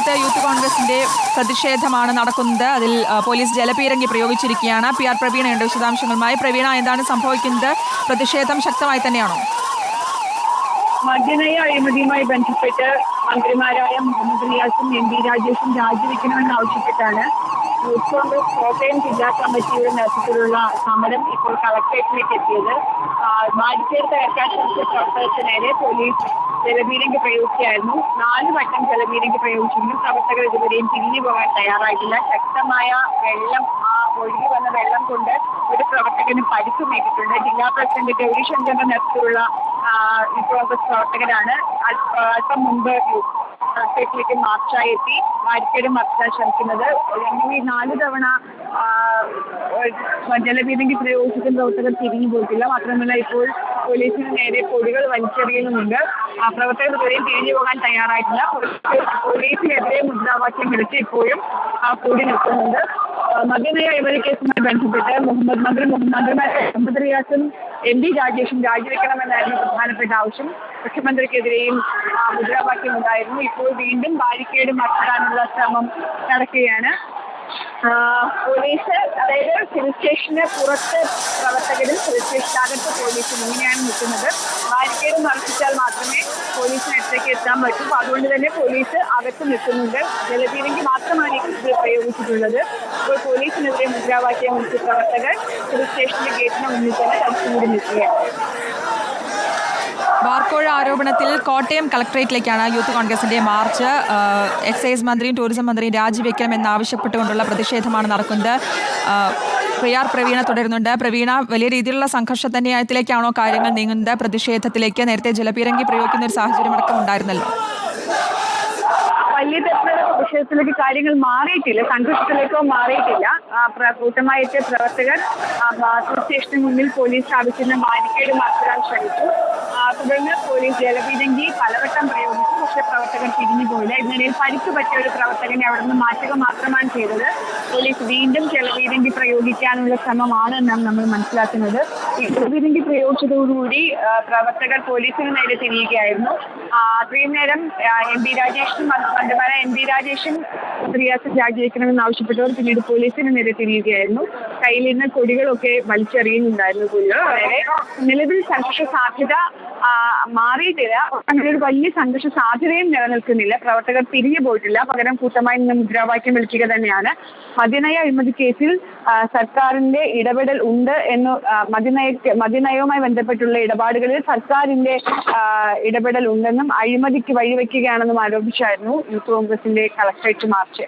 കോട്ടയത്ത് യൂത്ത് കോൺഗ്രസിന്റെ പ്രതിഷേധമാണ് നടക്കുന്നത്. അതിൽ പോലീസ് ജലപീരങ്കി പ്രയോഗിച്ചിരിക്കുകയാണ്. PR പ്രവീണയുണ്ട് വിശദാംശങ്ങളുമായി. പ്രവീണ, എന്താണ് സംഭവിക്കുന്നത്? പ്രതിഷേധം ശക്തമായി തന്നെയാണോ? മദ്യനയ അഴിമതിയുമായി ബന്ധപ്പെട്ട് മന്ത്രിമാരായ മുഹമ്മദ് റിയാസും MB രാജേഷും രാജിവെക്കണമെന്നാവശ്യപ്പെട്ടാണ് യൂത്ത് കോൺഗ്രസ് കോട്ടയം ജില്ലാ കമ്മിറ്റിയുടെ നേതൃത്വത്തിലുള്ള സമരം ഇപ്പോൾ കളക്ടറേറ്റിലേക്ക് എത്തിയത്. ബാരിക്കേഡ് തകർക്കാൻ ശ്രമിച്ച പ്രവർത്തകർക്ക് നേരെ പോലീസ് ജലപീരങ്കി പ്രയോഗിക്കുകയായിരുന്നു. 4 വട്ടം ജലപീരങ്കി പ്രയോഗിച്ചെങ്കിലും പ്രവർത്തകർ ഇതുവരെയും തിരിഞ്ഞു പോകാൻ തയ്യാറായിട്ടില്ല. ശക്തമായ വെള്ളം, ഒഴുകി വന്ന വെള്ളം കൊണ്ട് ഒരു പ്രവർത്തകന് പരിക്കുമേറ്റിട്ടുണ്ട്. ജില്ലാ പ്രസിഡന്റ് ഗൗരി ശങ്കറിന്റെ നേതൃത്വത്തിലുള്ള യൂത്ത് കോൺഗ്രസ് പ്രവർത്തകരാണ് അല്പം മുമ്പ് കളക്ടറേറ്റിലേക്ക് മാർച്ചായി എത്തി ബാരിക്കേഡ് മറിക്കാൻ ശ്രമിക്കുന്നത്. അങ്ങനെ 4 തവണ ജലപീരങ്കി പ്രയോഗിച്ചിട്ടും പ്രവർത്തകർ തിരിഞ്ഞു പോയിട്ടില്ല. മാത്രമല്ല, ഇപ്പോൾ പോലീസിന് നേരെ പൊടികൾ വലിച്ചെറിയുന്നുമുണ്ട്. പ്രവർത്തകർ ഇതുവരെയും തിരിഞ്ഞു പോകാൻ തയ്യാറായിട്ടില്ല. പോലീസിനെതിരെ മുദ്രാവാക്യം വിളിച്ച് ഇപ്പോഴും കൂടി നിൽക്കുന്നുണ്ട്. മദ്യനയ അഴിമതി കേസുമായി ബന്ധപ്പെട്ട് മന്ത്രിമാരായ മുഹമ്മദ് റിയാസും MB രാജേഷും രാജിവെക്കണമെന്നായിരുന്നു പ്രധാനപ്പെട്ട ആവശ്യം. മുഖ്യമന്ത്രിക്കെതിരെയും മുദ്രാവാക്യം ഉണ്ടായിരുന്നു. ഇപ്പോൾ വീണ്ടും ബാരിക്കേഡ് മറിക്കാനുള്ള ശ്രമം നടക്കുകയാണ്. പോലീസ്, അതായത് സിവിൽ സ്റ്റേഷന് പുറത്ത് പ്രവർത്തകരും സിവിൽ സ്റ്റേഷനകത്ത് പോലീസും ഇങ്ങനെയാണ് നിൽക്കുന്നത്. ബാരിക്കേഡ് മറിച്ചാൽ മാത്രമേ പോലീസിന് അടുത്തേക്ക് എത്താൻ പറ്റൂ. അതുകൊണ്ട് തന്നെ പോലീസ് അകത്ത് നിൽക്കുന്നുണ്ട്. ജലപീരങ്കി മാത്രമാണ് ഇത് പ്രയോഗിച്ചിട്ടുള്ളത്. ഇപ്പോൾ പോലീസിനെതിരെ മുദ്രാവാക്യം വിളിച്ച പ്രവർത്തകർ സിവിൽ സ്റ്റേഷന്റെ ഗേറ്റിന് മുന്നിൽ തന്നെ തടിച്ചുകൂടി നിൽക്കുകയാണ്. ബാർക്കോഴ ആരോപണത്തിൽ കോട്ടയം കളക്ടറേറ്റിലേക്കാണ് യൂത്ത് കോൺഗ്രസിന്റെ മാർച്ച്. എക്സൈസ് മന്ത്രിയും ടൂറിസം മന്ത്രിയും രാജിവെക്കണമെന്നാവശ്യപ്പെട്ടുകൊണ്ടുള്ള പ്രതിഷേധമാണ് നടക്കുന്നത്. PR പ്രവീണ തുടരുന്നുണ്ട്. പ്രവീണ, വലിയ രീതിയിലുള്ള സംഘർഷത്തിലേക്കാണോ കാര്യങ്ങൾ നീങ്ങുന്നത്? പ്രതിഷേധത്തിലേക്ക് നേരത്തെ ജലപീരങ്കി പ്രയോഗിക്കുന്ന ഒരു സാഹചര്യം അടക്കം ഉണ്ടായിരുന്നല്ലോ. വലിയ തരത്തിലുള്ള പ്രതിഷേധത്തിലേക്ക് കാര്യങ്ങൾ മാറിയിട്ടില്ല, സംഘർഷത്തിലേക്കോ മാറിയിട്ടില്ല. കൂട്ടമായിട്ട് പ്രവർത്തകർ സിവിൽ സ്റ്റേഷന് മുന്നിൽ പോലീസ് സ്ഥാപിച്ചിരുന്ന ബാരിക്കേഡ് മാറ്റാൻ ശ്രമിച്ചു. തുടർന്ന് പോലീസ് ജലപീരങ്കി പലവട്ടം പ്രയോഗിച്ചു. പക്ഷേ പ്രവർത്തകർ തിരിഞ്ഞു പോയില്ല. ഇതിനിടയിൽ പരിക്ക് പറ്റിയ ഒരു പ്രവർത്തകനെ അവിടെ നിന്ന് മാറ്റുക മാത്രമാണ് ചെയ്തത്. പോലീസ് വീണ്ടും ജലപീരങ്കി പ്രയോഗിക്കാനുള്ള ശ്രമമാണ് എന്നാണ് നമ്മൾ മനസ്സിലാക്കുന്നത്. ഈ ജലപീരങ്കി പ്രയോഗിച്ചതോടുകൂടി പ്രവർത്തകർ പോലീസിന് നേരെ തിരിയുകയായിരുന്നു. അത്രയും നേരം MB രാജേഷും മന്ത്രിമാരായ MB രാജേഷും റിയാസും രാജിവെക്കണമെന്ന് ആവശ്യപ്പെട്ടവർ പിന്നീട് പോലീസിന് നേരെ തിരിയുകയായിരുന്നു. കയ്യിൽ നിന്ന് കൊടികളൊക്കെ വലിച്ചെറിയുന്നുണ്ടായിരുന്നു പോലീസ്. വളരെ നിലവിൽ സംഘർഷ സാധ്യത മാറിയിട്ടില്ല. അങ്ങനെ ഒരു വലിയ സംഘർഷ സാധ്യതയും നിലനിൽക്കുന്നില്ല. പ്രവർത്തകർ തിരിഞ്ഞു പോയിട്ടില്ല. പകരം കൂട്ടമായി നിന്ന് മുദ്രാവാക്യം വിളിക്കുക തന്നെയാണ്. മദ്യനയ അഴിമതി കേസിൽ സർക്കാരിന്റെ ഇടപെടൽ ഉണ്ട് എന്ന് മദ്യനയവുമായി ബന്ധപ്പെട്ടുള്ള ഇടപാടുകളിൽ സർക്കാരിന്റെ ഇടപെടൽ ഉണ്ടെന്നും അഴിമതിക്ക് വഴിവെക്കുകയാണെന്നും ആരോപിച്ചായിരുന്നു യൂത്ത് കോൺഗ്രസിന്റെ കളക്ടറേറ്റ് മാർച്ച്.